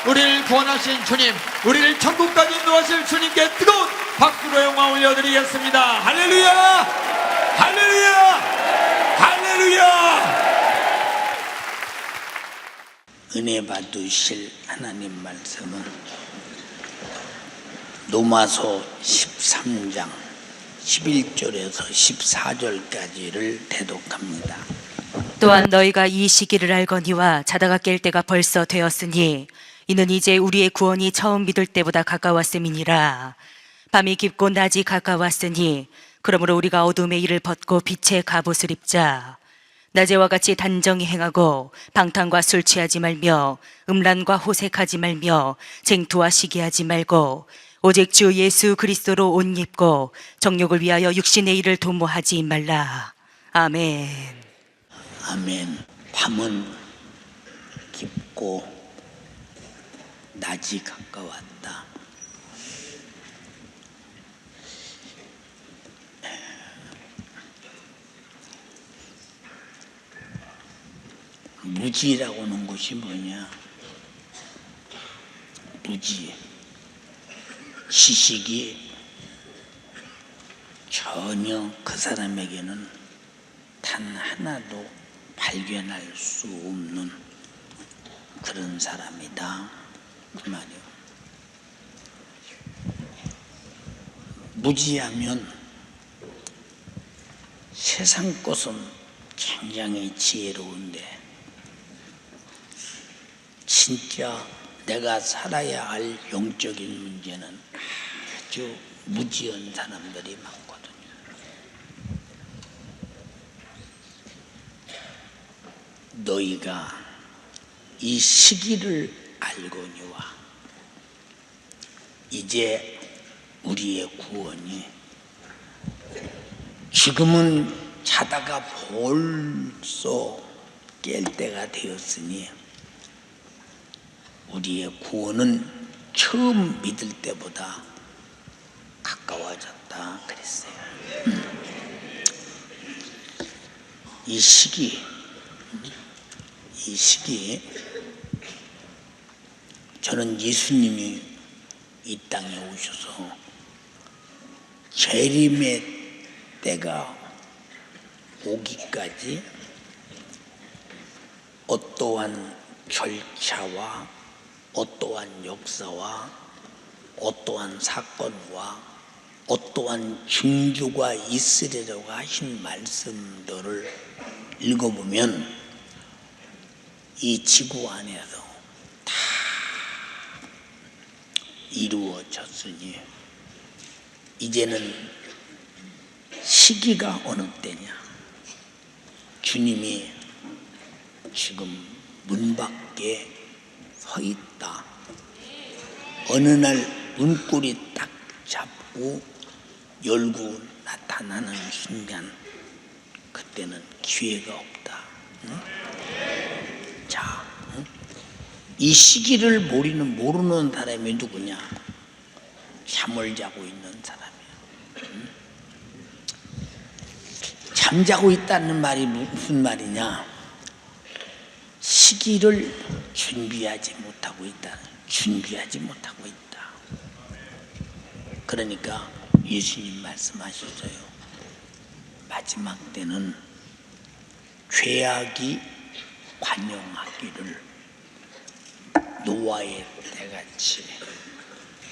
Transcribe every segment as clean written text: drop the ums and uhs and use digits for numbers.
우리를 구원하신 주님, 우리를 천국까지 인도하실 주님께 뜨거운 박수로 영광 올려드리겠습니다. 할렐루야! 할렐루야! 할렐루야! 은혜 받으실 하나님 말씀은 로마서 13장 11절에서 14절까지를 대독합니다. 또한 너희가 이 시기를 알거니와 자다가 깰 때가 벌써 되었으니 이는 이제 우리의 구원이 처음 믿을 때보다 가까웠음이니라. 밤이 깊고 낮이 가까웠으니 그러므로 우리가 어둠의 일을 벗고 빛의 갑옷을 입자. 낮에와 같이 단정히 행하고 방탕과 술 취하지 말며 음란과 호색하지 말며 쟁투와 시기하지 말고 오직 주 예수 그리스도로 옷 입고 정욕을 위하여 육신의 일을 도모하지 말라. 아멘. 아멘. 밤은 깊고 낮이 가까웠다. 무지라고 하는 것이 뭐냐? 무지. 지식이 전혀 그 사람에게는 단 하나도 발견할 수 없는 그런 사람이다. 그 말이요. 무지하면 세상 것은 굉장히 지혜로운데 진짜 내가 살아야 할 영적인 문제는 아주 무지한 사람들이 많거든요. 너희가 이 시기를 알거니와 이제 우리의 구원이 지금은 자다가 벌써 깰 때가 되었으니 우리의 구원은 처음 믿을 때보다 가까워졌다 그랬어요. 이 시기 저는 예수님이 이 땅에 오셔서 재림의 때가 오기까지 어떠한 절차와 어떠한 역사와 어떠한 사건과 어떠한 징조가 있으리라고 하신 말씀들을 읽어보면 이 지구 안에서 다 이루어졌으니 이제는 시기가 어느 때냐? 주님이 지금 문 밖에 서 있다. 어느 날 문고리 딱 잡고 열고 나타나는 순간 그때는 기회가 없다. 응? 자, 응? 이 시기를 모르는 사람이 누구냐? 잠을 자고 있는 사람이야. 응? 잠자고 있다는 말이 무슨 말이냐? 시기를 준비하지 못하고 있다. 그러니까 예수님 말씀하셨어요. 마지막 때는 죄악이 관영하기를 노아의 때같이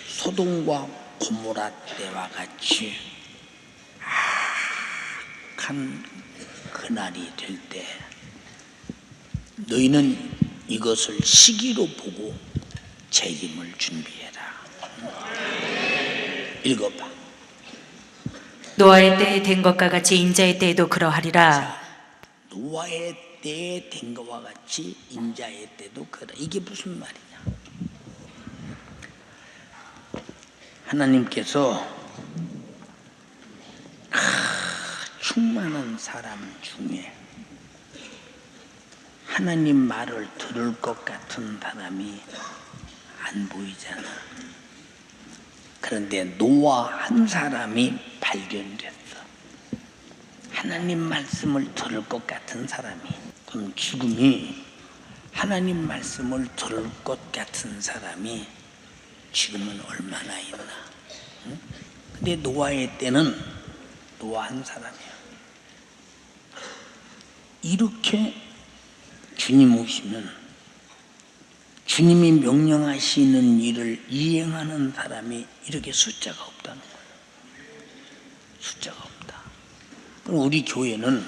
소돔과 고모라 때와 같이 악한 그날이 될 때 너희는 이것을 시기로 보고 재림을 준비해라. 읽어봐. 노아의 때에 된 것과 같이 인자의 때에도 그러하리라. 노아의 때에 된 것과 같이 인자의 때도 그러라. 이게 무슨 말이냐? 하나님께서 충만한 사람 중에 하나님 말을 들을 것 같은 사람이 안 보이잖아. 그런데 노아 한 사람이 발견됐어. 하나님 말씀을 들을 것 같은 사람이. 그럼 지금이 하나님 말씀을 들을 것 같은 사람이 지금은 얼마나 있나. 응? 근데 노아의 때는 노아 한 사람이야. 이렇게 주님 오시면 주님이 명령하시는 일을 이행하는 사람이 이렇게 숫자가 없다는 거예요. 숫자가 없다. 그럼 우리 교회는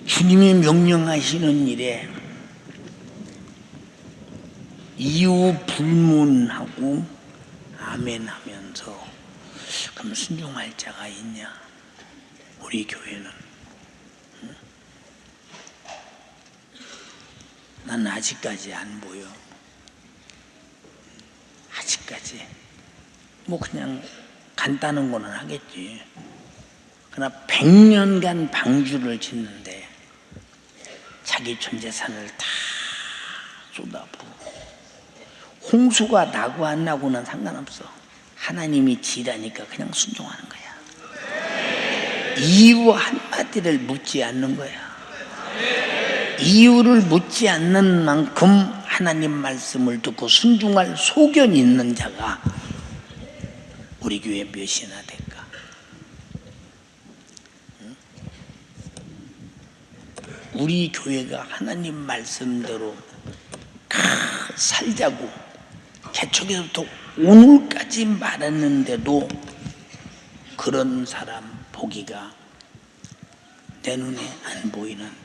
주님이 명령하시는 일에 이유 불문하고 아멘 하면서 그럼 순종할 자가 있냐? 우리 교회는. 응? 난 아직까지 안 보여. 아직까지. 뭐 그냥 간단한 거는 하겠지. 그러나 100년간 방주를 짓는데 자기 전 재산을 다 쏟아부어. 홍수가 나고 안 나고는 상관없어. 하나님이 지라니까 그냥 순종하는 거야. 이유 한마디를 묻지 않는 거야. 이유를 묻지 않는 만큼 하나님 말씀을 듣고 순종할 소견이 있는 자가 우리 교회 몇이나 될까? 응? 우리 교회가 하나님 말씀대로 살자고 개척에서부터 오늘까지 말했는데도 그런 사람 보기가 내 눈에 안 보이는데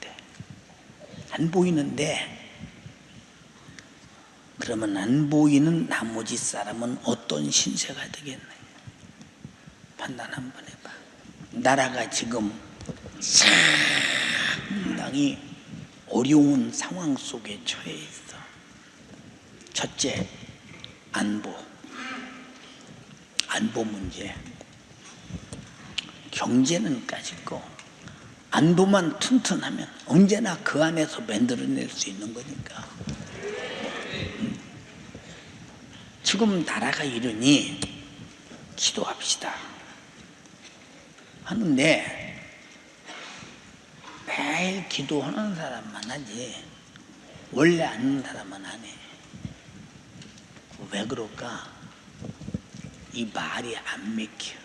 그러면 안 보이는 나머지 사람은 어떤 신세가 되겠느냐? 판단 한번 해봐. 나라가 지금 상당히 어려운 상황 속에 처해 있어. 첫째, 안보 문제. 경제는 까짓거 안보만 튼튼하면 언제나 그 안에서 만들어낼 수 있는 거니까. 지금 나라가 이러니 기도합시다 하는데 매일 기도하는 사람만 하지 원래 아는 사람은 안 해. 왜 그럴까? 이 말이 안 맥혀.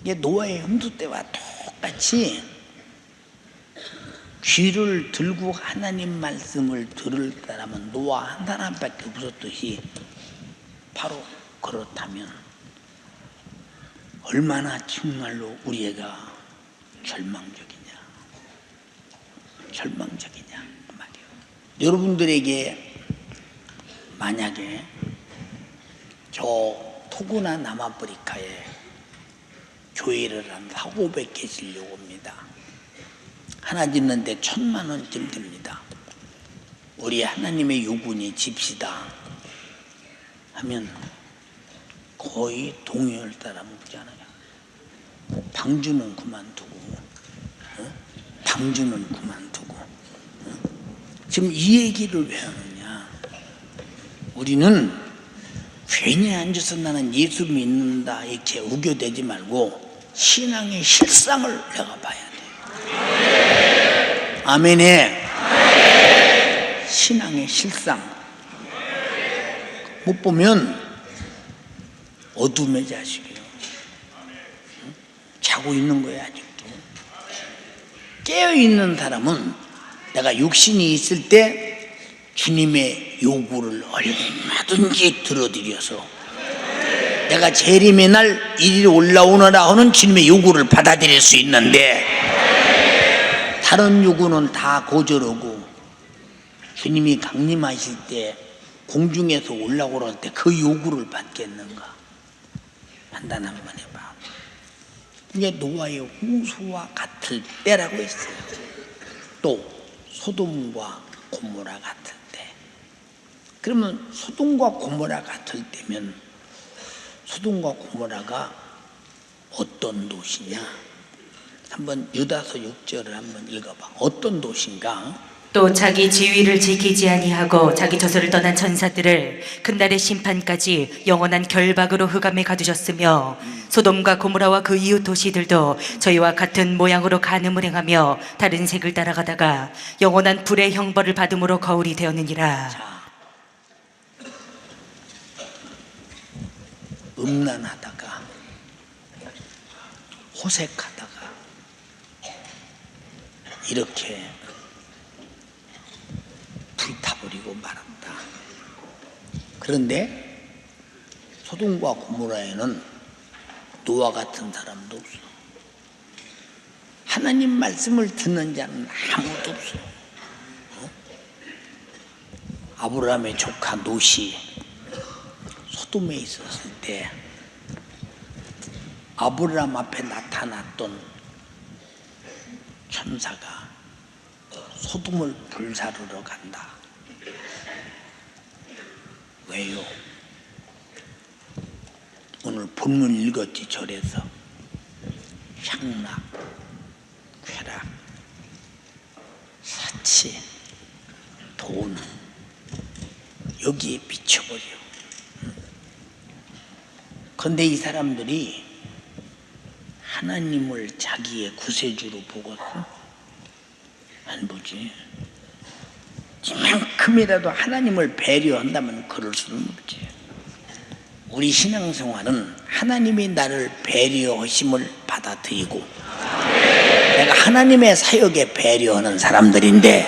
이게 노아의 홍수 때와 똑같이 귀를 들고 하나님 말씀을 들을 사람은 노아 한 사람밖에 없었듯이 바로 그렇다면 얼마나 정말로 우리 애가 절망적이냐 말이에요. 여러분들에게 만약에 저 토고나 남아프리카에 교회를 한 400-500개 지려고 합니다. 하나 짓는데 1,000만 원쯤 듭니다. 우리 하나님의 요구니 집시다 하면 거의 동의할 사람 없잖아요. 방주는 그만두고 지금 이 얘기를 왜 하느냐? 우리는 괜히 앉아서 나는 예수 믿는다 이렇게 우겨대지 말고 신앙의 실상을 내가 봐야 돼. 아멘에. 신앙의 실상 못 보면 어둠의 자식이에요. 자고 있는 거야 아직도. 깨어있는 사람은 내가 육신이 있을 때 주님의 요구를 얼마든지 들어드려서 내가 재림의 날 이리 올라오너라 하는 주님의 요구를 받아들일 수 있는데 다른 요구는 다 거절하고 주님이 강림하실 때 공중에서 올라오랄 때 그 요구를 받겠는가? 판단 한번 해봐. 이게 노아의 홍수와 같을 때라고 했어요. 또 소돔과 고모라 같을 때. 그러면 소돔과 고모라 같을 때면 소돔과 고모라가 어떤 도시냐? 한번 유다서 6절을 한번 읽어봐. 어떤 도시인가? 또 자기 지위를 지키지 아니하고 자기 저소를 떠난 천사들을 그날의 심판까지 영원한 결박으로 흑암에 가두셨으며 소돔과 고모라와 그 이웃 도시들도 저희와 같은 모양으로 간음을 행하며 다른 색을 따라가다가 영원한 불의 형벌을 받음으로 거울이 되었느니라. 자, 음란하다가 호색하다가 이렇게 불타버리고 말았다. 그런데 소돔과 고모라에는 노아 같은 사람도 없어. 하나님 말씀을 듣는 자는 아무도 없어. 아브라함의 조카 롯이 소돔에 있었을 때 아브라함 앞에 나타났던 천사가 소돔을 불사르러 간다. 왜요? 오늘 본문 읽었지 절에서 향락, 쾌락, 사치, 돈 여기에 미쳐버려. 그런데 이 사람들이 하나님을 자기의 구세주로 보거든. 안 보지. 이만큼이라도 하나님을 배려한다면 그럴 수는 없지. 우리 신앙생활은 하나님이 나를 배려하심을 받아들이고 내가 하나님의 사역에 배려하는 사람들인데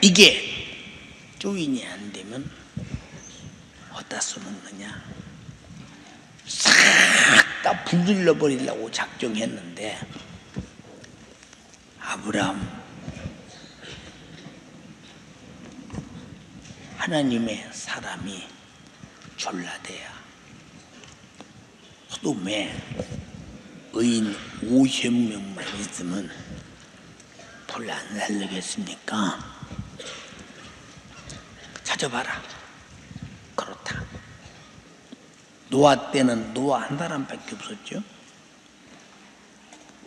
이게 조인이 안 되면 어디다 써먹느냐. 싹 다 불질러 버리려고 작정했는데 아브라함 하나님의 사람이 졸라대야 소돔에 의인 50명만 있으면 불 안 살리겠습니까? 찾아봐라. 그렇다. 노아 때는 노아 한 사람밖에 없었죠.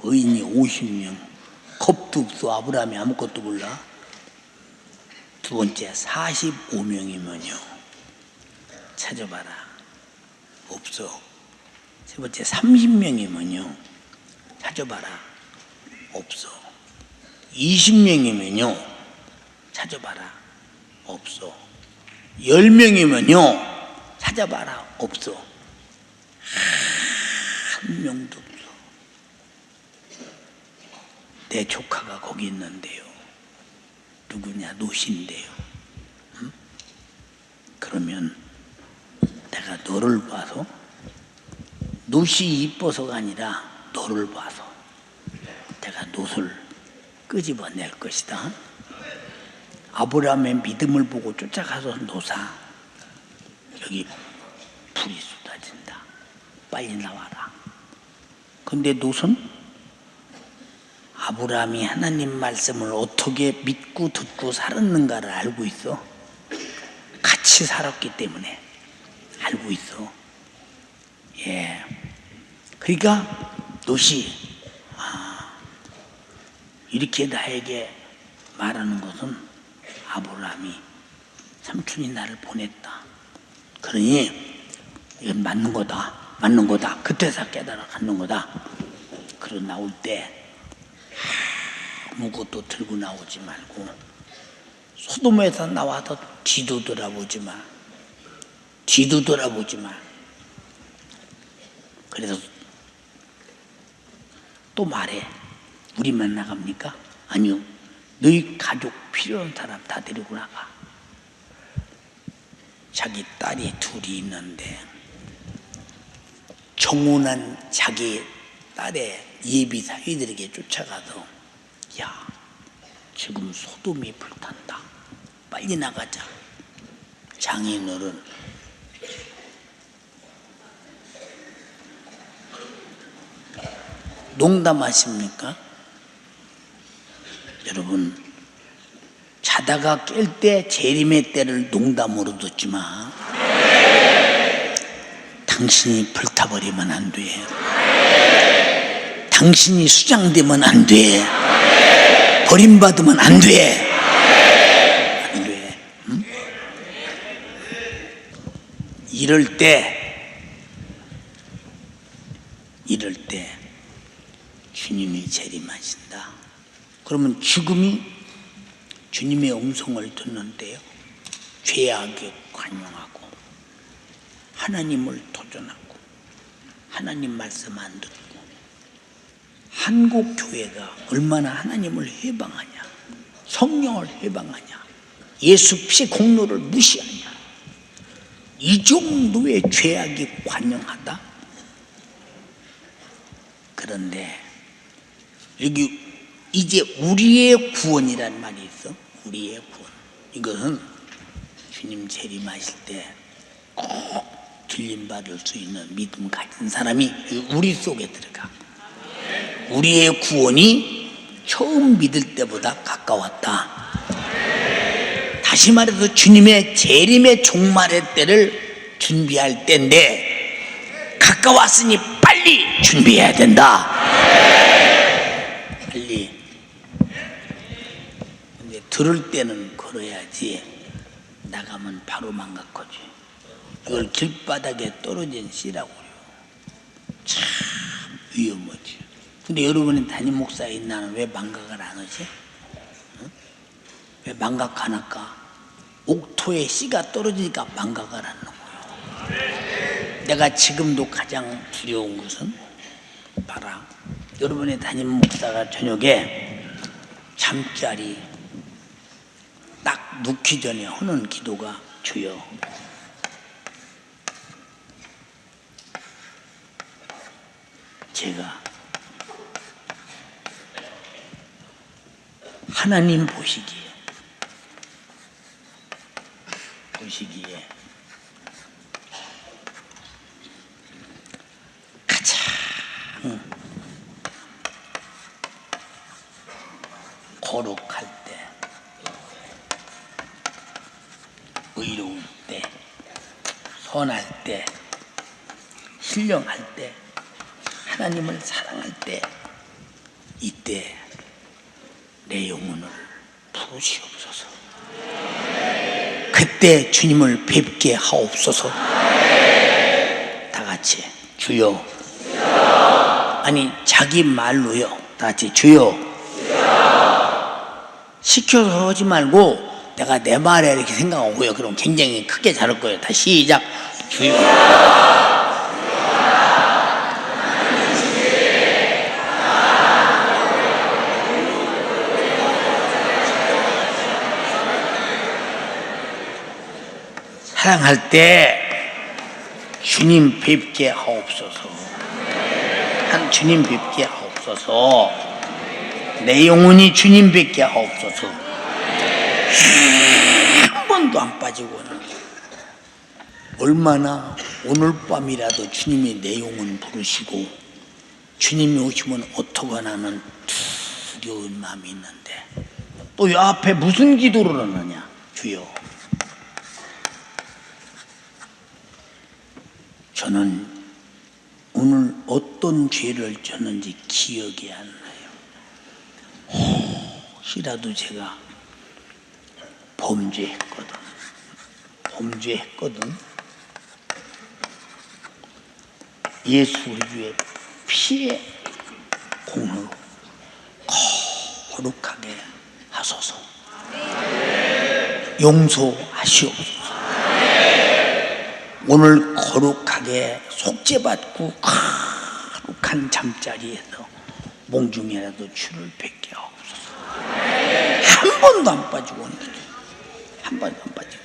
의인이 50명. 겁도 없어. 아브라함이 아무것도 몰라. 두 번째 45명이면요. 찾아봐라. 없어. 세 번째 30명이면요. 찾아봐라. 없어. 20명이면요. 찾아봐라. 없어. 10명이면요. 찾아봐라. 없어. 한 명도 없어. 내 조카가 거기 있는데요. 누구냐? 롯인데요. 응? 그러면 내가 너를 봐서 롯이 이뻐서가 아니라 너를 봐서 내가 롯을 끄집어낼 것이다. 아브라함의 믿음을 보고 쫓아가서 롯아 여기 불이 쏟아진다. 빨리 나와라. 근데 롯은 아브라함이 하나님 말씀을 어떻게 믿고 듣고 살았는가를 알고 있어. 같이 살았기 때문에 알고 있어. 예. 그러니까 롯이 이렇게 나에게 말하는 것은 아브라함이 삼촌이 나를 보냈다. 그러니 이건 맞는 거다. 맞는 거다. 그때서 깨달아 갖는 거다. 그러고 나올 때 아무것도 들고 나오지 말고 소돔에서 나와서 뒤도 돌아보지 마. 뒤도 돌아보지 마. 그래서 또 말해. 우리만 나갑니까? 아니요. 너희 가족 필요한 사람 다 데리고 나가. 자기 딸이 둘이 있는데 정혼한 자기 딸의 예비 사위들에게 쫓아가서 야, 지금 소돔이 불탄다. 빨리 나가자. 장인어른 농담하십니까? 여러분 자다가 깰 때 재림의 때를 농담으로 듣지 마. 당신이 불타버리면 안 돼. 당신이 수장되면 안 돼. 버림받으면 안 돼. 안 돼. 응? 이럴 때 주님이 재림하신다. 그러면 죽음이 주님의 음성을 듣는데요, 죄악에 관용하고 하나님을 도전하고 하나님 말씀 안 듣고, 한국 교회가 얼마나 하나님을 해방하냐, 성령을 해방하냐, 예수 피의 공로를 무시하냐, 이 정도의 죄악이 관용하다. 그런데 여기 이제 우리의 구원이란 말이 있어. 우리의 구원, 이것은 주님 재림하실 때 꼭 들림받을 수 있는 믿음 가진 사람이 우리 속에 들어가. 우리의 구원이 처음 믿을 때보다 가까웠다. 다시 말해서 주님의 재림의 종말의 때를 준비할 때인데 가까웠으니 빨리 준비해야 된다. 빨리. 근데 들을 때는 걸어야지 나가면 바로 망각하지. 이걸 길바닥에 떨어진 씨라고 그래요. 참 위험하지. 근데 여러분이 담임 목사에 나는 왜 망각을 안 하지? 응? 왜 망각 안 할까? 옥토에 씨가 떨어지니까 망각을 안 하는 거예요. 내가 지금도 가장 두려운 것은 봐라, 여러분의 담임 목사가 저녁에 잠자리 딱 눕기 전에 하는 기도가, 주여 제가 하나님 보시기에 가장 거룩할 때, 의로울 때, 선할 때, 신령할 때, 하나님을 사랑할 때, 이때 내 영혼을 부르시옵소서. 그때 주님을 뵙게 하옵소서. 다 같이 주여. 아니 자기 말로요. 다 같이 주여. 시켜서 하지 말고 내가 내 말에 이렇게 생각하고요. 그럼 굉장히 크게 잘할 거예요. 다시 시작. 주여. 사랑할 때 주님 뵙게 하옵소서. 한 주님 뵙게 하옵소서. 내 영혼이 주님 뵙게 하옵소서. 한 번도 안 빠지고는 얼마나 오늘 밤이라도 주님이 내 영혼 부르시고 주님이 오시면 어떡하나 하는 두려운 마음이 있는데 또 이 앞에 무슨 기도를 하느냐. 주여, 저는 오늘 어떤 죄를 졌는지 기억이 안 나요. 혹시라도 제가 범죄했거든. 예수 그리스도의 피의 공로로 거룩하게 하소서. 용서하시옵소서. 오늘 거룩하게 속죄받고 거룩한 잠자리에서 몽중이라도 주를 뵙게 하옵소서. 한 번도 안 빠지고 오는 거죠. 한 번도 안 빠지고.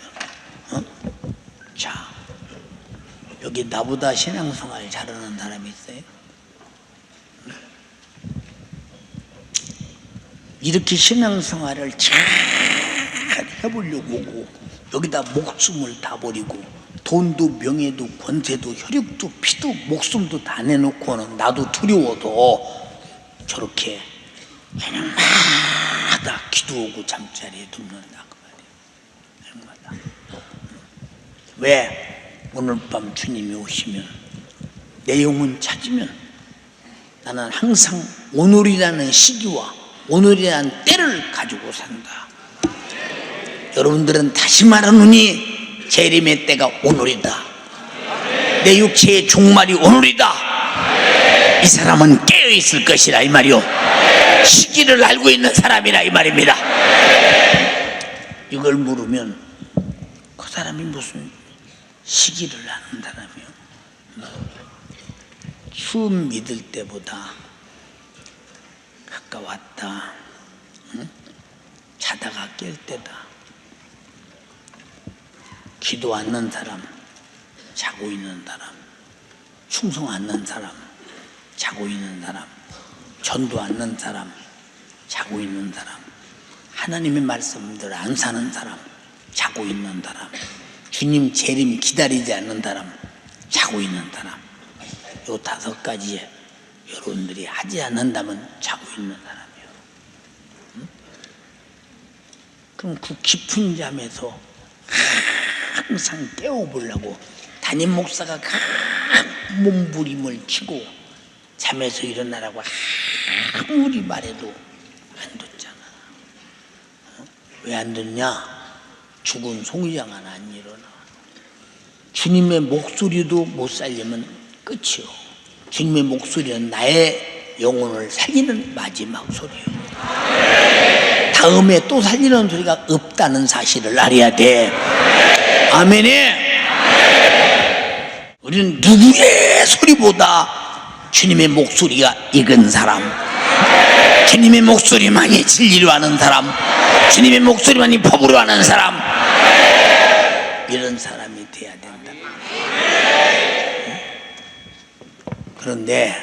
자, 여기 나보다 신앙생활 잘하는 사람이 있어요? 이렇게 신앙생활을 잘 해보려고 오고 여기다 목숨을 다 버리고 돈도 명예도 권세도 혈육도 피도 목숨도 다 내놓고는 나도 두려워도 저렇게 해년마다 기도하고 잠자리에 눕는다 그 말이에요. 해년마다. 왜? 오늘 밤 주님이 오시면 내 영혼 찾으면 나는 항상 오늘이라는 시기와 오늘이란 때를 가지고 산다. 여러분들은 다시 말하노니 재림의 때가 오늘이다. 내 육체의 종말이 오늘이다. 이 사람은 깨어있을 것이라 이 말이요. 시기를 알고 있는 사람이라 이 말입니다. 이걸 물으면 그 사람이 무슨 시기를 아는 사람이요? 처음 믿을 때보다 가까웠다. 응? 자다가 깰 때다. 기도 않는 사람, 자고 있는 사람, 충성 않는 사람, 자고 있는 사람, 전도 않는 사람, 자고 있는 사람, 하나님의 말씀대로 안 사는 사람, 자고 있는 사람, 주님 재림 기다리지 않는 사람, 자고 있는 사람, 요 5가지에 여러분들이 하지 않는다면 자고 있는 사람이에요. 응? 그럼 그 깊은 잠에서 항상 깨워보려고 담임 목사가 몸부림을 치고 잠에서 일어나라고 아무리 말해도 안 듣잖아. 왜 안 듣냐? 죽은 송이장은 안 일어나. 주님의 목소리도 못 살리면 끝이요. 주님의 목소리는 나의 영혼을 살리는 마지막 소리요. 다음에 또 살리는 소리가 없다는 사실을 알아야 돼. 아멘이. 우리는 누구의 소리보다 주님의 목소리가 익은 사람, 주님의 목소리만이 진리로 하는 사람, 주님의 목소리만이 법으로 하는 사람, 이런 사람이 돼야 된다. 그런데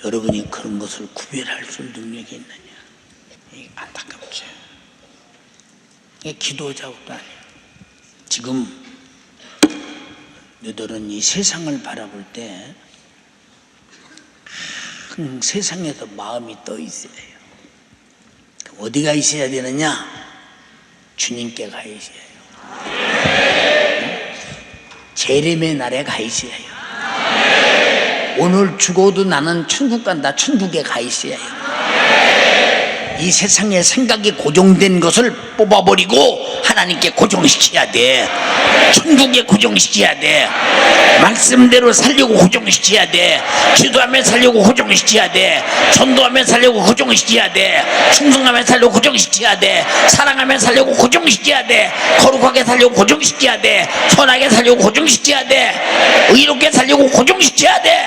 여러분이 그런 것을 구별할 수 있는 능력이 있느냐? 이게 안타깝죠. 이게 기도자도 아니에요. 지금 너희들은 이 세상을 바라볼 때 세상에서 마음이 떠 있어야 해요. 어디가 있어야 되느냐? 주님께 가 있어야 해요. 재림의 날에 가 있어야 해요. 오늘 죽어도 나는 천국 간다. 천국에 가 있어야 해요. 이 세상의 생각이 고정된 것을 뽑아버리고 하나님께 고정시켜야 돼. 천국에 고정시켜야 돼. 말씀대로 살려고 고정시켜야 돼. 기도하며 살려고 고정시켜야 돼. 전도하며 살려고 고정시켜야 돼. 충성하며 살려고 고정시켜야 돼. 사랑하며 살려고 고정시켜야 돼. 거룩하게 살려고 고정시켜야 돼. 선하게 살려고 고정시켜야 돼. 의롭게 살려고 고정시켜야 돼.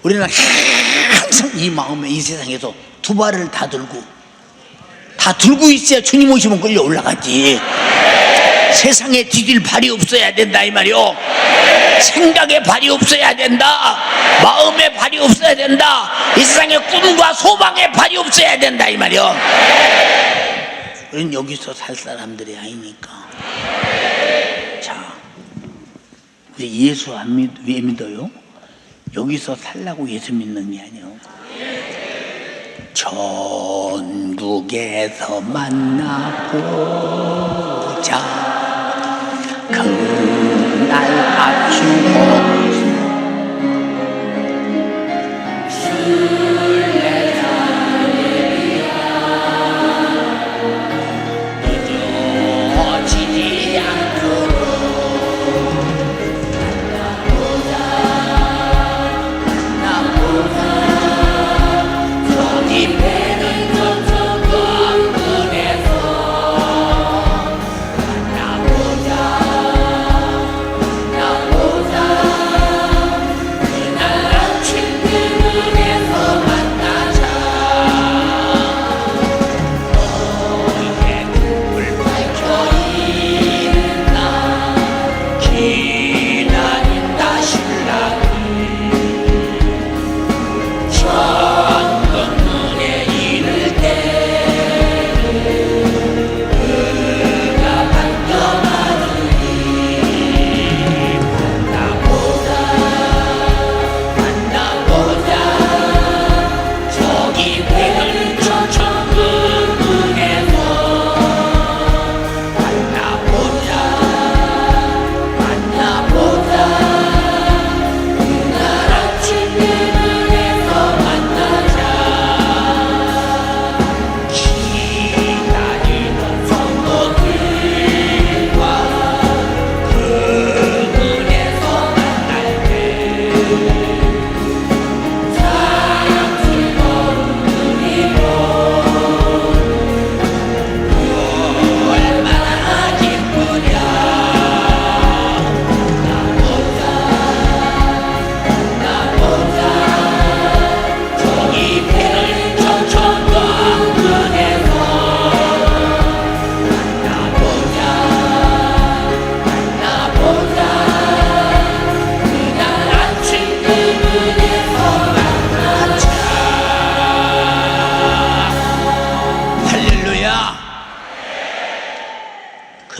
우리는 항상 이 마음에 이 세상에서 두 발을 다 들고 있어야 주님 오시면 끌려 올라가지. 세상에 디딜 발이 없어야 된다 이 말이요. 생각에 발이 없어야 된다. 마음에 발이 없어야 된다. 이 세상에 꿈과 소망에 발이 없어야 된다 이 말이요. 우리는 여기서 살 사람들이 아니니까. 자, 우리 예수 왜 믿어요? 여기서 살라고 예수 믿는 게 아니에요. 천국에서 만나보자. 그날 합주고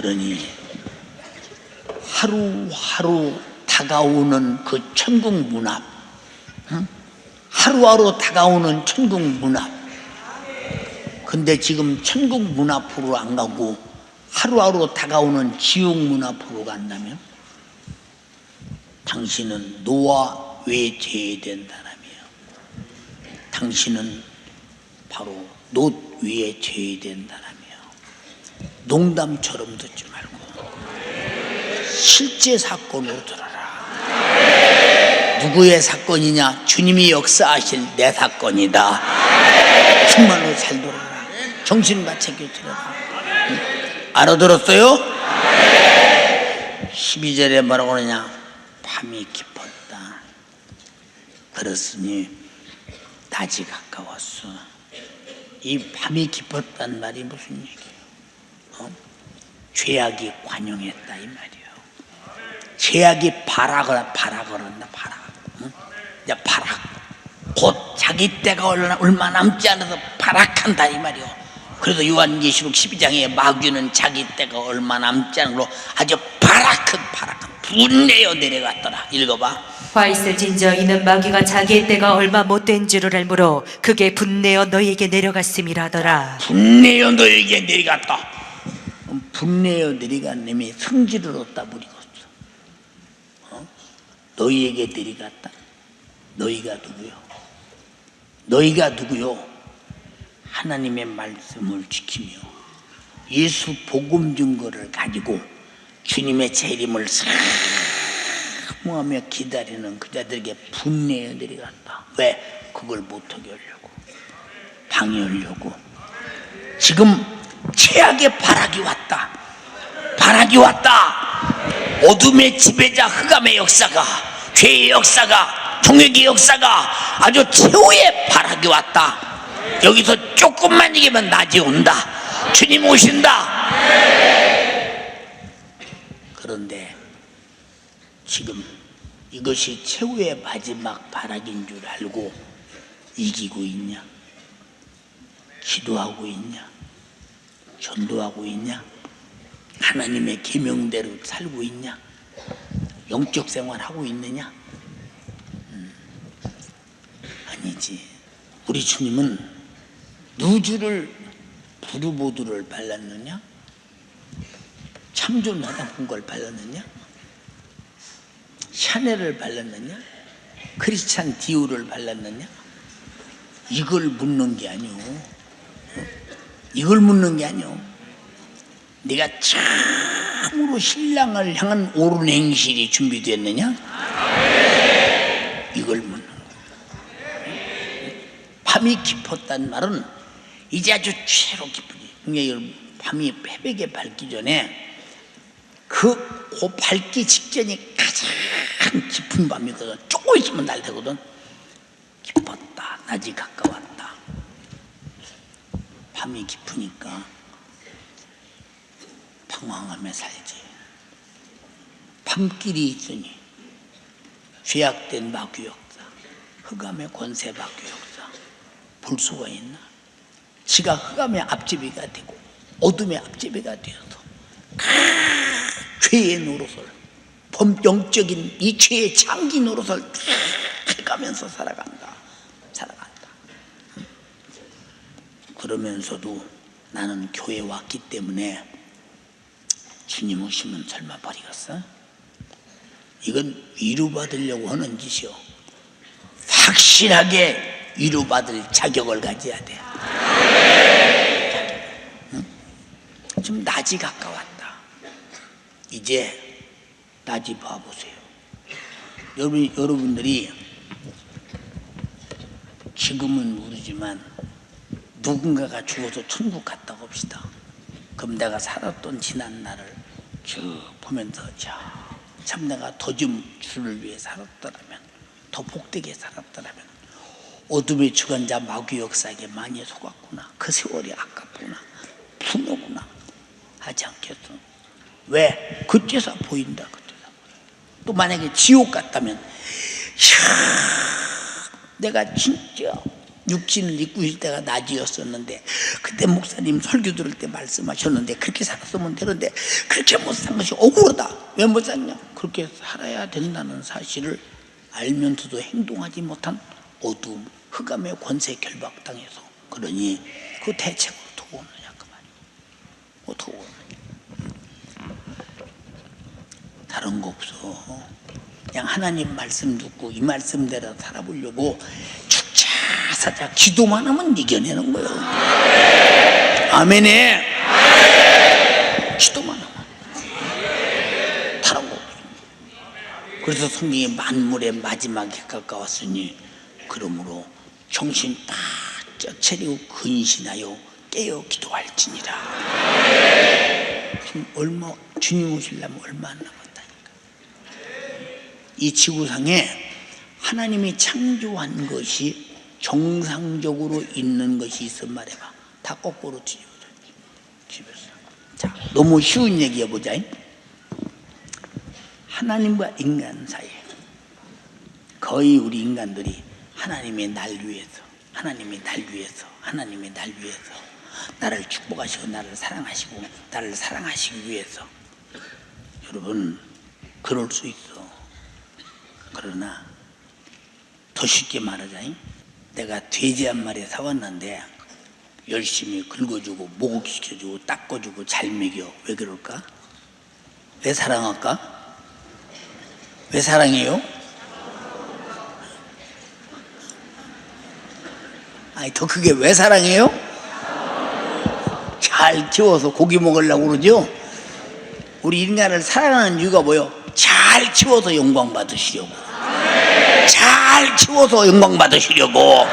그러니 하루하루 다가오는 그 천국 문 앞, 응? 하루하루 다가오는 천국 문 앞. 근데 지금 천국 문 앞으로 안 가고 하루하루 다가오는 지옥 문 앞으로 간다면 당신은 노아 외에 제외된 사람이에요. 당신은 바로 롯 외에 제외된 사람이에요. 농담처럼 듣지 말고 실제 사건으로 들어라. 누구의 사건이냐? 주님이 역사하실 내 사건이다. 정말로 잘 들어라. 정신 바짝게 들어라. 알아들었어요? 12절에 뭐라고 그러냐? 밤이 깊었다. 그렇으니 낮이 가까웠어. 이 밤이 깊었단 말이 무슨 얘기예요? 죄악이 관용했다 이 말이에요. 죄악이 발악한다. 응? 발악. 곧 자기 때가 얼마 남지 않아서 발악한다 이 말이에요. 그래서 요한계시록 12장에 마귀는 자기 때가 얼마 남지 않은 걸로 아주 발악한 분내어 내려갔더라. 읽어봐. 화 있을진저 이는 마귀가 자기의 때가 얼마 못된 줄을 알므로 그게 분내어 너희에게 내려갔음이라더라. 분내어 너희에게 내려갔다. 분내어 내려간 놈이 성질을 얻다 버리겠어. 너희에게 내려갔다. 너희가 누구요? 너희가 누구요? 하나님의 말씀을 지키며 예수 복음 증거를 가지고 주님의 재림을 사모하며 기다리는 그 자들에게 분내어 내려갔다. 왜? 그걸 못하게 하려고, 방해하려고. 지금 최악의 발악이 왔다. 발악이 왔다. 어둠의 지배자 흑암의 역사가, 죄의 역사가, 통역의 역사가 아주 최후의 발악이 왔다. 여기서 조금만 이기면 낮이 온다. 주님 오신다. 그런데 지금 이것이 최후의 마지막 발악인 줄 알고 이기고 있냐? 기도하고 있냐? 전도하고 있냐? 하나님의 계명대로 살고 있냐? 영적 생활하고 있느냐? 아니지. 우리 주님은 누주를 부르보드를 발랐느냐? 참존 화장품 걸 발랐느냐? 샤넬을 발랐느냐? 크리스찬 디오를 발랐느냐? 이걸 묻는 게 아니오. 이걸 묻는 게 아니오. 네가 참으로 신랑을 향한 옳은 행실이 준비됐느냐? 이걸 묻는 거야. 밤이 깊었단 말은 이제 아주 최로 깊으니 밤이 패백에 밝기 전에 그 밝기 직전이 가장 깊은 밤이거든. 조금 있으면 날 되거든. 깊었다. 낮이 가까웠다. 밤이 깊으니까 방황하며 살지. 밤길이 있으니 죄악된 마귀 역사, 흑암의 권세 마귀 역사 볼 수가 있나? 지가 흑암의 앞제비가 되고 어둠의 앞제비가 되어서 죄의 노릇을, 범영적인 이 죄의 장기 노릇을 해가면서 살아간다. 그러면서도 나는 교회에 왔기 때문에 주님 오시면 설마 버리겠어? 이건 위로받으려고 하는 짓이요. 확실하게 위로받을 자격을 가져야 돼. 응? 지금 낮이 가까웠다. 이제 낮이 봐보세요. 여러분들이 지금은 모르지만 누군가가 죽어서 천국 갔다 옵시다. 그럼 내가 살았던 지난 날을 쭉 보면서 참 내가 더 좀 주를 위해 살았더라면, 더 복되게 살았더라면, 어둠의 주관자 마귀 역사에게 많이 속았구나, 그 세월이 아깝구나, 분노구나 하지 않겠어? 왜? 그때서 보인다. 또 만약에 지옥 갔다면 내가 진짜 육신을 입고 있을 때가 낮이었었는데, 그때 목사님 설교 들을 때 말씀하셨는데 그렇게 살았으면 되는데 그렇게 못 산 것이 억울하다. 왜 못 샀냐? 그렇게 살아야 된다는 사실을 알면서도 행동하지 못한 어두움, 흑암의 권세 결박당해서. 그러니 그 대책으로 어떻게 오느냐 그 말이야. 어떻게 오느냐. 다른 거 없어. 그냥 하나님 말씀 듣고 이 말씀대로 살아보려고 죽자 사자 기도만 하면 이겨내는 거예요. 아멘에. 기도만 하면 다른 거 없어. 그래서 성경이 만물의 마지막에 가까웠으니 그러므로 정신 바짝 차리고 근신하여 깨어 기도할지니라. 지금 주님 오시려면 얼마 안 남았다니까. 이 지구상에 하나님이 창조한 것이 정상적으로 있는 것이 있어 말해봐. 다 거꾸로 뒤집어져. 자, 너무 쉬운 얘기 해보자. 하나님과 인간 사이에 거의 우리 인간들이 하나님이 날 위해서 나를 축복하시고 나를 사랑하시기 위해서. 여러분, 그럴 수 있어. 그러나 더 쉽게 말하자. 내가 돼지 한 마리 사왔는데 열심히 긁어주고 목욕시켜주고 닦아주고 잘 먹여. 왜 그럴까? 왜 사랑할까? 왜 사랑해요? 아니, 더 크게 왜 사랑해요? 잘 키워서 고기 먹으려고 그러죠? 우리 인간을 사랑하는 이유가 뭐예요? 잘 키워서 영광 받으시려고. 잘 키워서 영광 받으시려고.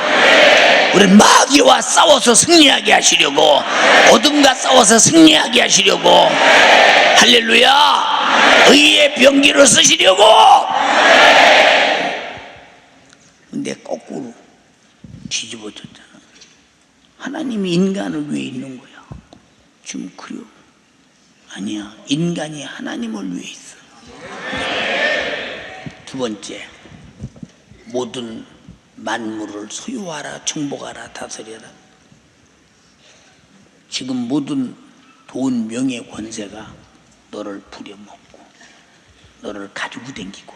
우리 마귀와 싸워서 승리하게 하시려고. 어둠과 싸워서 승리하게 하시려고. 할렐루야. 의의 병기를 쓰시려고. 근데 거꾸로 뒤집어졌잖아. 하나님이 인간을 위해 있는 거야. 지금 그래요? 아니야. 인간이 하나님을 위해 있어. 두 번째, 모든 만물을 소유하라, 정복하라, 다스려라. 지금 모든 돈, 명예, 권세가 너를 부려먹고 너를 가지고 댕기고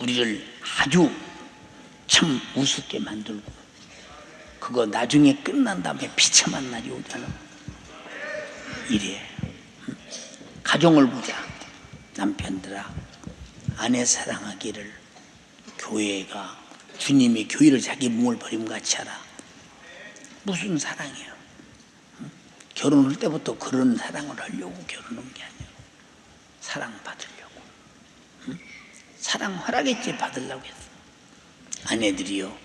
우리를 아주 참 우습게 만들고, 그거 나중에 끝난 다음에 비참한 날이 오잖아. 이래. 가정을 보자. 남편들아, 아내 사랑하기를 교회가, 주님이 교회를 자기 몸을 버림 같이 하라. 무슨 사랑이에요? 결혼할 때부터 그런 사랑을 하려고 결혼한 게 아니에요. 사랑받으려고. 사랑하라겠지, 받으려고 했어. 아내들이요,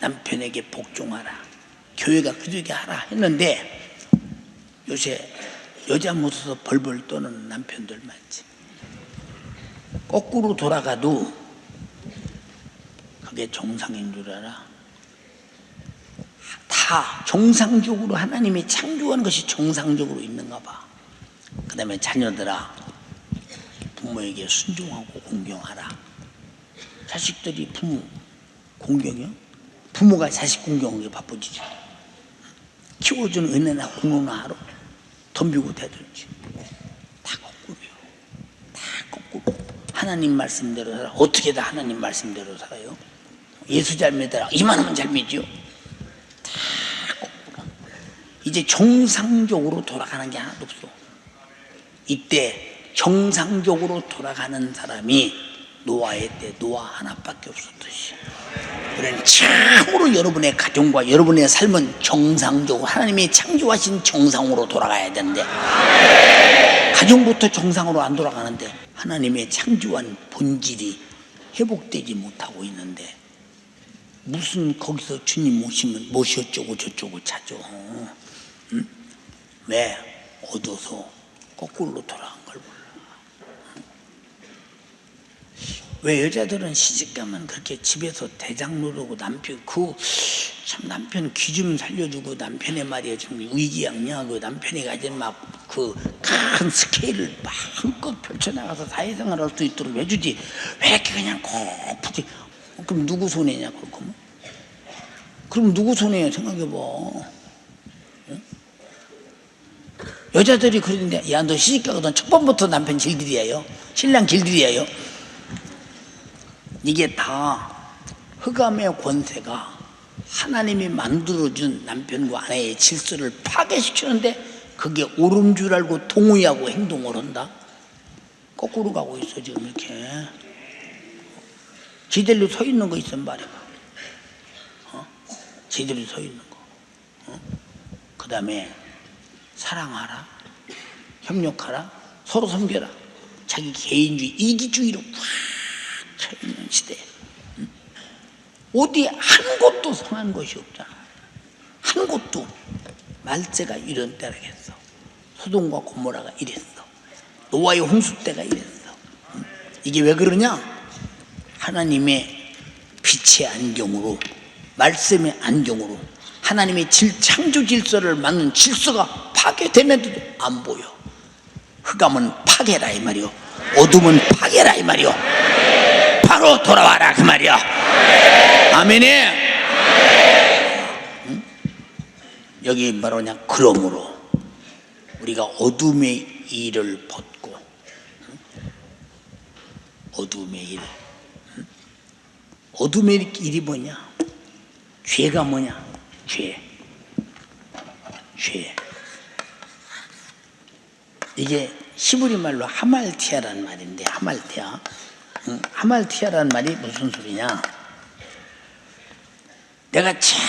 남편에게 복종하라, 교회가 그저게 하라 했는데 요새 여자 못해서 벌벌 떠는 남편들 많지. 거꾸로 돌아가도 그게 정상인 줄 알아. 다 정상적으로 하나님이 창조한 것이 정상적으로 있는가 봐. 그 다음에 자녀들아, 부모에게 순종하고 공경하라. 자식들이 부모 공경이요? 부모가 자식 공경하기 바쁘지. 키워주는 은혜나 공로나 하러 덤비고 대들지. 다 거꾸로요. 다 거꾸로. 하나님 말씀대로 살아. 어떻게 다 하나님 말씀대로 살아요? 예수 잘 믿어라, 이만하면 잘 믿죠. 다 거꾸로. 이제 정상적으로 돌아가는 게 하나도 없어. 이때 정상적으로 돌아가는 사람이 노아의 때 노아 하나밖에 없었듯이, 그러니 참으로 여러분의 가정과 여러분의 삶은 정상적으로 하나님이 창조하신 정상으로 돌아가야 되는데, 가정부터 정상으로 안 돌아가는데 하나님의 창조한 본질이 회복되지 못하고 있는데, 무슨 거기서 주님 오시면 무엇이 어쩌고 저쩌고 찾아. 응? 왜? 얻어서 거꾸로 돌아간 걸 몰라. 왜 여자들은 시집가면 그렇게 집에서 대장 노르고 남편 참 남편 귀 좀 살려주고, 남편의 말이야 좀 의기양양하고, 남편이 가진 막 그 큰 스케일을 마음껏 펼쳐나가서 사회생활 할 수 있도록 해주지. 왜 이렇게 그냥 고프지? 그럼 누구 손해냐 그럴 거면? 그럼 누구 손해야? 생각해봐. 응? 여자들이 그러는데, 야, 너 시집가거든. 첫 번부터 남편 질들이에요. 신랑 질들이에요. 이게 다 흑암의 권세가 하나님이 만들어준 남편과 아내의 질서를 파괴시키는데, 그게 옳은 줄 알고 동의하고 행동을 한다. 거꾸로 가고 있어 지금. 이렇게 지대로 서 있는 거 있으면 말해봐. 제대로 서 있는 거. 그 다음에 사랑하라, 협력하라, 서로 섬겨라. 자기 개인주의, 이기주의로 꽉 차 있는 시대. 어디 한 곳도 성한 것이 없잖아. 한 곳도. 말세가 이런 때라겠어. 소돔과 고모라가 이랬어. 노아의 홍수 때가 이랬어. 이게 왜 그러냐? 하나님의 빛의 안경으로, 말씀의 안경으로 하나님의 창조 질서를 맞는 질서가 파괴되면서도 안 보여. 흑암은 파괴라 이 말이요, 어둠은 파괴라 이 말이요. 바로 돌아와라 그 말이야. 아멘이. 응? 여기 바로 그냥 그러므로 우리가 어둠의 일을 벗고, 어둠의 일. 어둠의 일이 뭐냐? 죄가 뭐냐? 죄. 이게 히브리 말로 하말티아라는 말인데, 하말티아. 하말티아라는 말이 무슨 소리냐? 내가 잘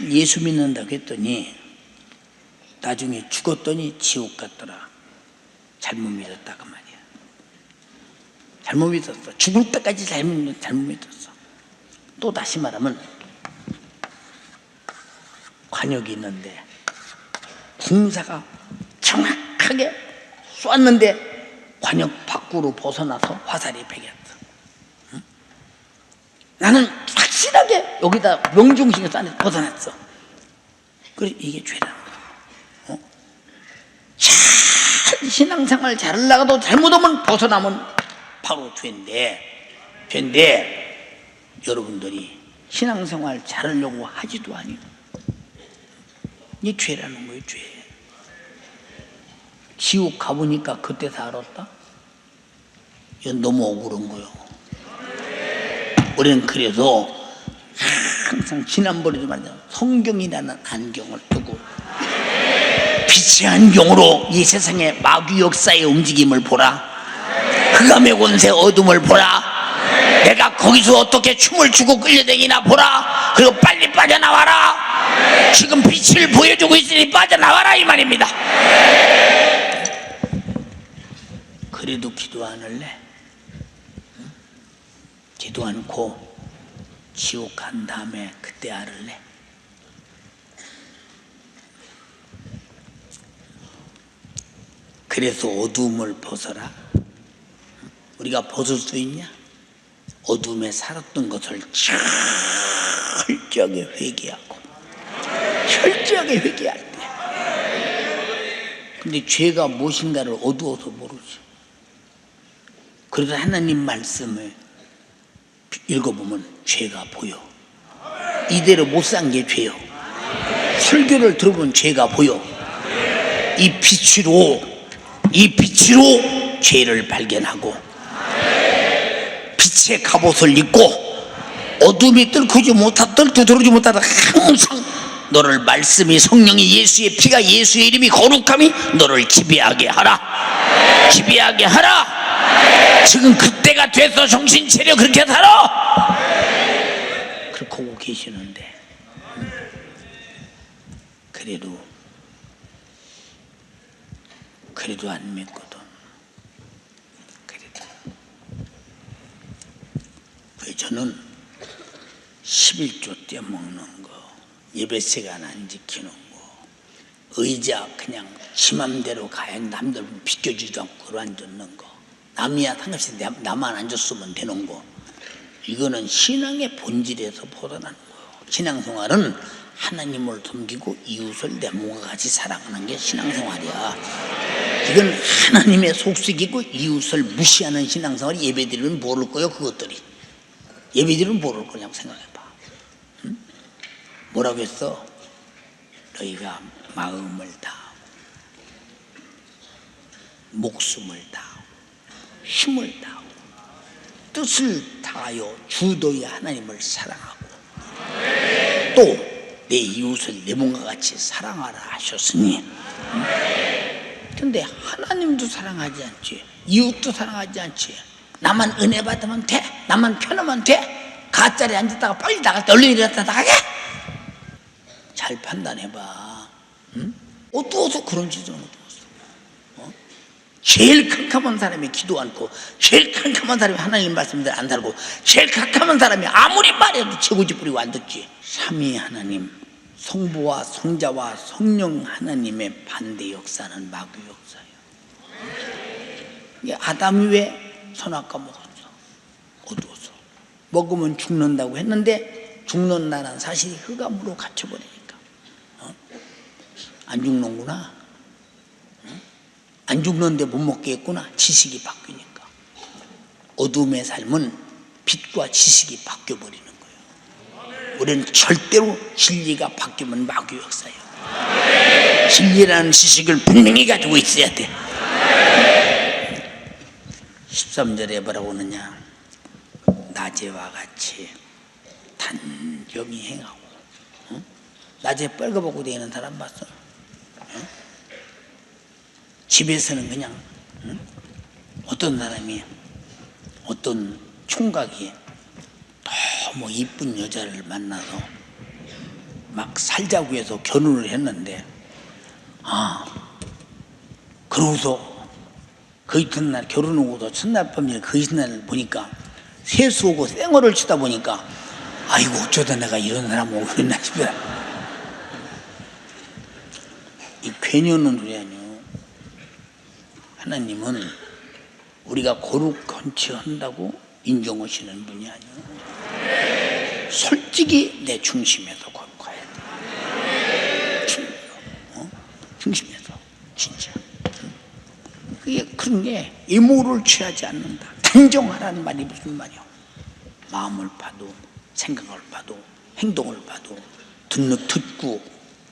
예수 믿는다고 했더니 나중에 죽었더니 지옥 갔더라. 잘못 믿었다 그 말이야. 잘못 믿었어. 죽을 때까지 잘못 믿었어. 또 다시 말하면 관역이 있는데 군사가 정확하게 쐈는데 관역 밖으로 벗어나서 화살이 베겼어. 응? 나는 확실하게 여기다 명중심에 쐈는데 벗어났어. 그래, 이게 죄라는 거야. 잘 신앙생활 잘하려고 잘못하면 벗어나면 바로 죄인데 여러분들이 신앙생활 잘하려고 하지도 아니요. 이게 죄라는 거예요, 죄. 지옥 가보니까 그때서 알았다? 이건 너무 억울한 거예요. 우리는 그래서 항상 지난번에도 말했잖아. 성경이라는 안경을 뜨고 빛의 안경으로 이 세상의 마귀 역사의 움직임을 보라. 흑암의 권세 어둠을 보라. 내가 거기서 어떻게 춤을 추고 끌려다니나 보라. 그리고 빨리 빠져나와라. 지금 빛을 보여주고 있으니 빠져나와라 이 말입니다. 그래도 기도 안 할래? 응? 기도 않고 지옥 간 다음에 그때 알을래? 그래서 어둠을 벗어라. 우리가 벗을 수 있냐? 어둠에 살았던 것을 철저하게 회개하고, 철저하게 회개할 때. 근데 죄가 무엇인가를 어두워서 모르지. 그래도 하나님 말씀을 읽어보면 죄가 보여. 이대로 못 산 게 죄요. 설교를 들어보면 죄가 보여. 이 빛으로 죄를 발견하고 빛의 갑옷을 입고 어둠이 들어오지 못하다 항상 너를 말씀이, 성령이, 예수의 피가, 예수의 이름이, 거룩함이 너를 지배하게 하라. 지배하게 하라. 지금 그때가 돼서 정신 차려. 그렇게 살아. 그렇게 하고 계시는데 그래도 안 믿거든. 그래서 저는 11조 때 먹는 거, 예배 시간 안 지키는 거, 의자 그냥 지 맘대로 가야 남들 비켜주지도 않고 그러 앉는 거, 남이야 상관없이 나만 앉았으면 되는 거, 이거는 신앙의 본질에서 벗어나는 거예요. 신앙생활은 하나님을 섬기고 이웃을 내 몸과 같이 사랑하는 게 신앙생활이야. 이건 하나님의 속삭이고 이웃을 무시하는 신앙생활이 예배드리면 모를 거예요. 그것들이 예배드리면 모를 거냐고 생각해봐. 응? 뭐라고 했어? 너희가 마음을 다하고 목숨을 다하고 힘을 다하고 뜻을 다하여 주 너희 하나님을 사랑하고 또 내 이웃을 내 몸과 같이 사랑하라 하셨으니, 근데 하나님도 사랑하지 않지, 이웃도 사랑하지 않지. 나만 은혜 받으면 돼, 나만 편하면 돼, 가짜리 앉았다가 빨리 나갈 때 얼른 일어났다 나가게. 잘 판단해봐. 응? 어두워서 그런 짓은 어두웠어. 제일 캄캄한 사람이 기도 않고, 제일 캄캄한 사람이 하나님 말씀대로 안 살고, 제일 캄캄한 사람이 아무리 말해도 재고지 뿌리고 안 듣지. 삼위 하나님, 성부와 성자와 성령 하나님의 반대 역사는 마귀 역사예요. 아담이 왜 선악과 먹었어? 어두워서. 먹으면 죽는다고 했는데 죽는다는 사실이 흑암으로 갇혀버리니까 안 죽는구나, 안 죽는데 못 먹겠구나. 지식이 바뀌니까. 어둠의 삶은 빛과 지식이 바뀌어버리는 거예요. 우리는 절대로 진리가 바뀌면 마귀 역사예요. 진리라는 지식을 분명히 가지고 있어야 돼. 13절에 뭐라고 하느냐? 낮에와 같이 단정히 행하고. 낮에 빨가벗고 다니는 사람 봤어? 집에서는 그냥 어떤 사람이, 어떤 총각이 너무 이쁜 여자를 만나서 막 살자고 해서 결혼을 했는데, 그러고서 그 이튿날 결혼하고도 첫날 밤에 그 이튿날 보니까 세수하고 쌩얼을 치다 보니까 아이고 어쩌다 내가 이런 사람 오고 그랬나 싶어요. 이 괜히 오는 소리 아니에요. 하나님은 우리가 거룩한치 한다고 인정하시는 분이 아니에요. 솔직히 내 중심에서 거룩해야 돼. 중심에서 진짜. 그게 그런 게 이모를 취하지 않는다. 단정하라는 말이 무슨 말이야? 마음을 봐도, 생각을 봐도, 행동을 봐도, 듣고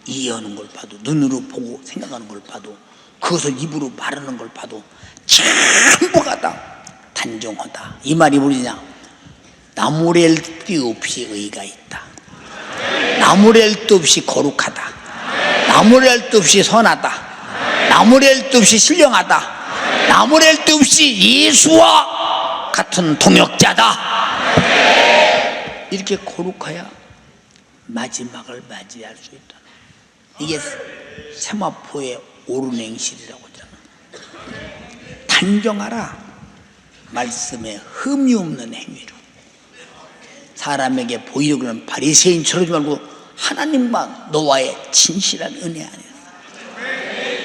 이해하는 걸 봐도, 눈으로 보고 생각하는 걸 봐도, 그것을 입으로 말하는 걸 봐도 전부가 다 단정하다. 이 말이 뭐냐? 나무랄 데 없이 의가 있다. 나무랄 데 없이 거룩하다. 나무랄 데 없이 선하다. 나무랄 데 없이 신령하다. 나무랄 데 없이 예수와 같은 동역자다. 이렇게 거룩해야 마지막을 맞이할 수 있다. 이게 세마포의 오른행실이라고 하잖아. 단정하라. 말씀에 흠이 없는 행위로. 사람에게 보이려고 하는 바리새인처럼 하지 말고 하나님과 너와의 진실한 은혜 안에서.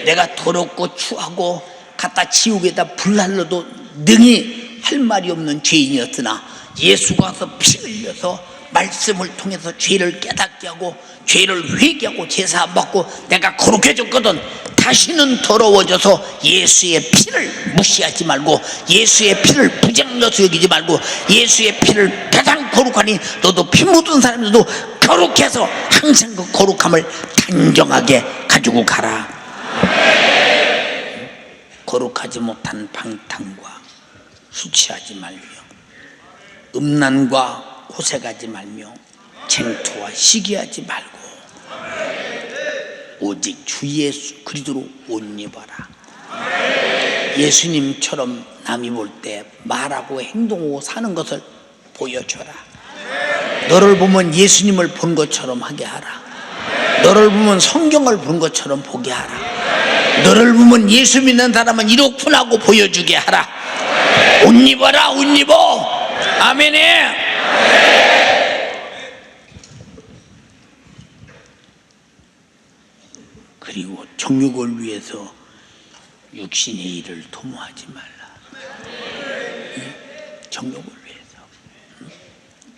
내가 더럽고 추하고 갖다 지옥에다 불날려도 능히 할 말이 없는 죄인이었으나 예수가 와서 피 흘려서 말씀을 통해서 죄를 깨닫게 하고 죄를 회개하고 제사 받고 내가 거룩해졌거든. 다시는 더러워져서 예수의 피를 무시하지 말고, 예수의 피를 부정여서 여기지 말고, 예수의 피를 가장 거룩하니 너도 피 묻은 사람들도 거룩해서 항상 그 거룩함을 단정하게 가지고 가라. 거룩하지 못한 방탕과 술 취하지 말며, 음란과 호색하지 말며, 쟁투와 시기하지 말고 오직 주 예수 그리스도로 옷 입어라. 예수님처럼 남이 볼 때 말하고 행동하고 사는 것을 보여줘라. 너를 보면 예수님을 본 것처럼 하게 하라. 너를 보면 성경을 본 것처럼 보게 하라. 너를 보면 예수 믿는 사람은 이렇구나고 보여주게 하라. 옷 입어라. 옷 입어. 아멘에. 그리고 정욕을 위해서 육신의 일을 도모하지 말라. 정욕을 위해서.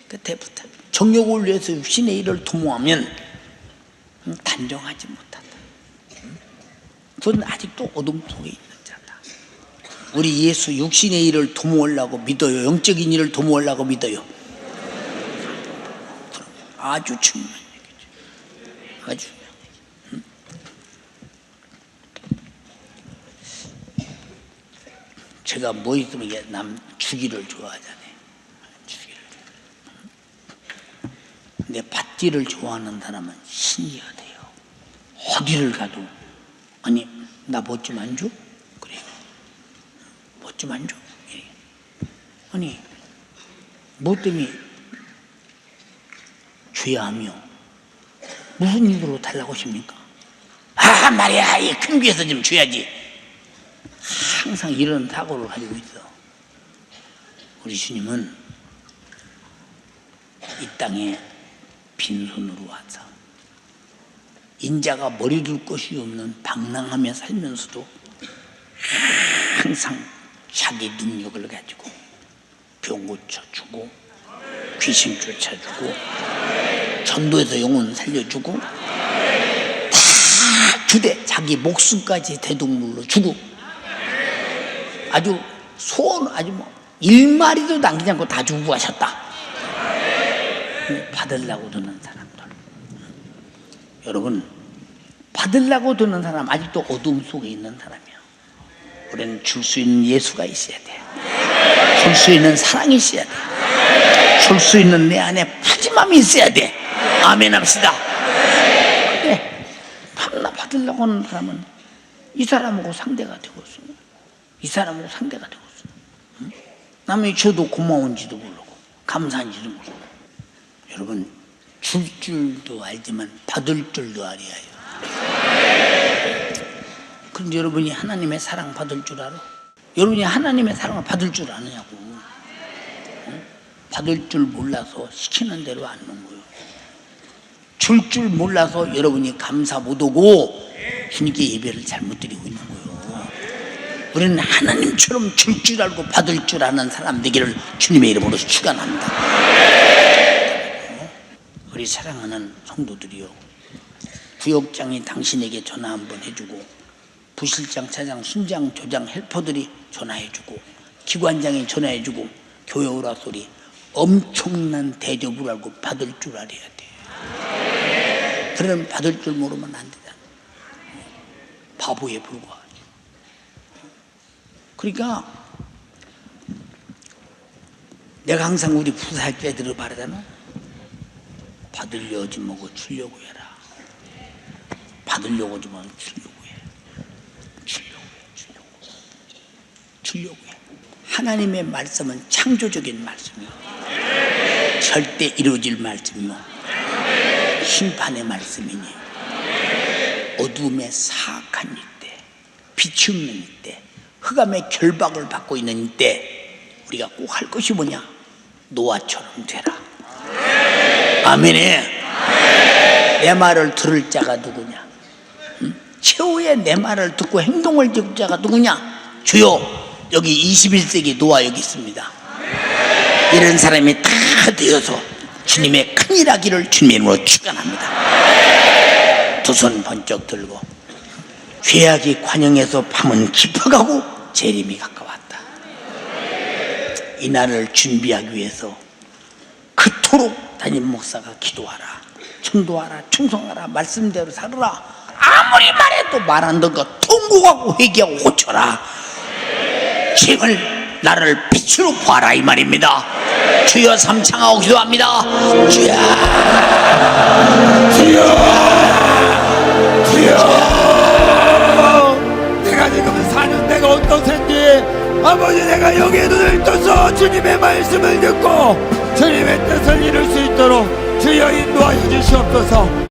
끝에부터 정욕을 위해서 육신의 일을 도모하면 단정하지 못한다. 그건 아직도 어둠 속에 있는 자다. 우리 예수 육신의 일을 도모하려고 믿어요? 영적인 일을 도모하려고 믿어요? 아주 중요한 얘기죠. 아주. 제가 뭐 있으면 이게 남 주기를 좋아하잖아요. 주기를. 근데 받기를 좋아하는 사람은 신기가 돼요. 어디를 가도 아니 나 뭐 좀 안 줘? 그래. 뭐 좀 안 줘? 예. 아니 뭐 때문에 줘야 하며 무슨 일으로 달라고 하십니까? 아 말이야 이 큰 귀에서 좀 줘야지. 항상 이런 사고를 가지고 있어. 우리 주님은 이 땅에 빈손으로 와서 인자가 머리 둘 것이 없는 방랑하며 살면서도 항상 자기 능력을 가지고 병 고쳐주고 귀신 쫓아주고 전도에서 영혼 살려주고 다 주되 자기 목숨까지 대동물로 주고 아주 소원 아주 뭐 일마리도 남기지 않고 다 주고 가셨다. 받으려고 드는 사람들, 여러분 받으려고 드는 사람 아직도 어둠 속에 있는 사람이야. 우리는 줄 수 있는 예수가 있어야 돼. 줄 수 있는 사랑이 있어야 돼. 줄 수 있는 내 안에 푸짐함이 있어야 돼. 아멘 합시다. 근데 밤낮 받으려고 하는 사람은 이 사람하고 상대가 되고 있어. 이 사람하고 상대가 되고 있어. 응? 남이 줘도 고마운지도 모르고 감사한지도 모르고. 여러분 줄 줄도 알지만 받을 줄도 알아야 해요. 그런데 여러분이 하나님의 사랑 받을 줄 알아? 여러분이 하나님의 사랑을 받을 줄 아느냐고. 응? 받을 줄 몰라서 시키는 대로 안 놓은 거예요. 줄 줄 몰라서 여러분이 감사 못하고 주님께 예배를 잘못 드리고 있는 거예요. 우리는 하나님처럼 줄 줄 알고 받을 줄 아는 사람 되기를 주님의 이름으로 축원합니다. 우리 사랑하는 성도들이요, 구역장이 당신에게 전화 한번 해주고, 부실장, 차장, 순장, 조장, 헬퍼들이 전화해주고, 기관장이 전화해주고, 교회 오라 소리 엄청난 대접을 알고 받을 줄 알아야 돼. 그러면 받을 줄 모르면 안 되잖아. 바보에 불과하죠. 그러니까 내가 항상 우리 부사할 때들을 바라잖아. 받으려 하지 말고 주려고 해라. 받으려고 하지 말고 주려고 해. 주려고 해. 하나님의 말씀은 창조적인 말씀이요, 절대 이루어질 말씀이요, 심판의 말씀이니 어둠의 사악한 이때, 빛이 없는 이때, 흑암의 결박을 받고 있는 이때 우리가 꼭 할 것이 뭐냐? 노아처럼 되라. 아멘에. 내 말을 들을 자가 누구냐? 최후의 내 말을 듣고 행동을 지을 자가 누구냐? 주요, 여기 21세기 노아 여기 있습니다. 이런 사람이 다 되어서 주님의 큰일 하기를 주님으로 축원합니다. 두 손 번쩍 들고, 죄악이 관영에서 밤은 깊어가고 재림이 가까웠다. 이 날을 준비하기 위해서 그토록 담임 목사가 기도하라, 전도하라, 충성하라, 말씀대로 살아라. 아무리 말해도 말 안 듣고 통곡하고 회개하고 고쳐라. 죄를 나를 빛으로 보아라 이 말입니다. 주여 삼창하고 기도합니다. 주여, 주여, 주여. 내가 지금 사는 데가 어떠신지, 아버지 내가 여기에 눈을 떠서 주님의 말씀을 듣고 주님의 뜻을 이룰 수 있도록 주여 인도하여 주시옵소서.